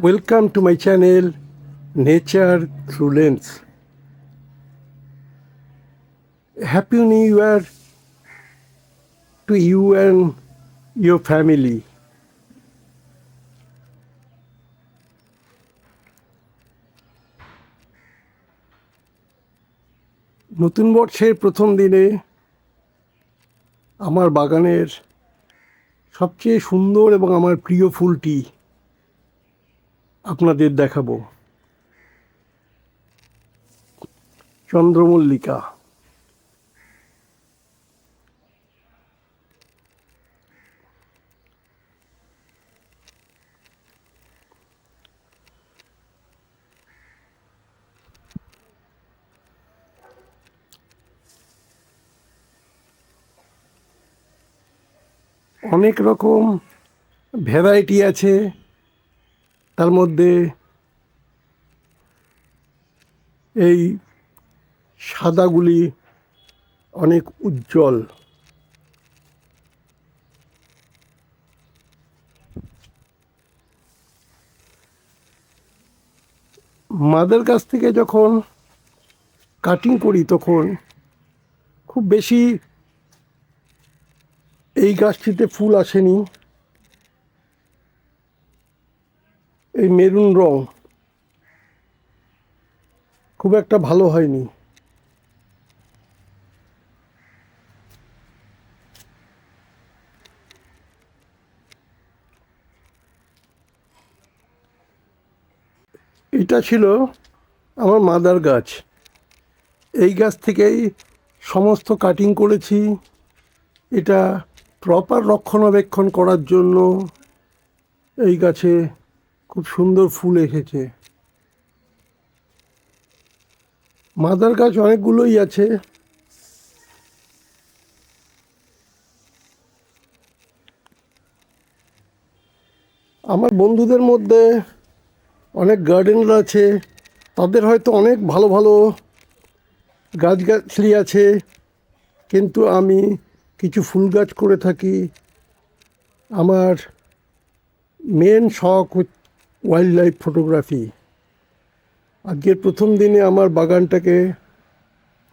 Welcome to my channel Nature Through Lens. Happy New Year to you and your family. নতুন বর্ষের প্রথম দিনে আমার বাগানের সবচেয়ে সুন্দর এবং আমার প্রিয় ফুলটি আপনাদের দেখাবো। চন্দ্রমল্লিকা। অনেক রকম ভ্যারাইটি আছে, তার মধ্যে এই সাদাগুলি অনেক উজ্জ্বল। মাদের কাছ থেকে যখন কাটিং করি তখন খুব বেশি এই গাছটিতে ফুল আসেনি। এই মেরুন রং খুব একটা ভালো হয়নি। এটা ছিল আমার মাদার গাছ। এই গাছ থেকেই সমস্ত কাটিং করেছি। এটা প্রপার রক্ষণাবেক্ষণ করার জন্য এই গাছে খুব সুন্দর ফুল এসেছে। মাদার গাছ অনেকগুলোই আছে। আমার বন্ধুদের মধ্যে অনেক গার্ডেনার আছে, তাদের হয়তো অনেক ভালো ভালো গাছগাছালি আছে, কিন্তু আমি কিছু ফুল গাছ করে থাকি। আমার মেন শখ ওয়াইল্ড লাইফ ফটোগ্রাফি। আজকের প্রথম দিনে আমার বাগানটাকে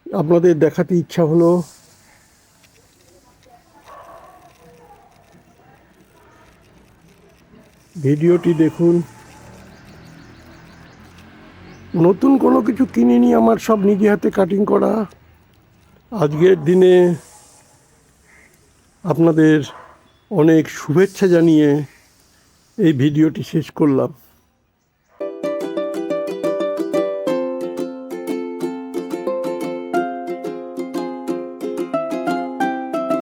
আপনাদের দেখাতে ইচ্ছা হলো। ভিডিওটি দেখুন। নতুন কোনো কিছু কিনিনি, আমার সব নিজে হাতে কাটিং করা। আজকের দিনে আপনাদের অনেক শুভেচ্ছা জানিয়ে এই ভিডিওটি শেষ করলাম।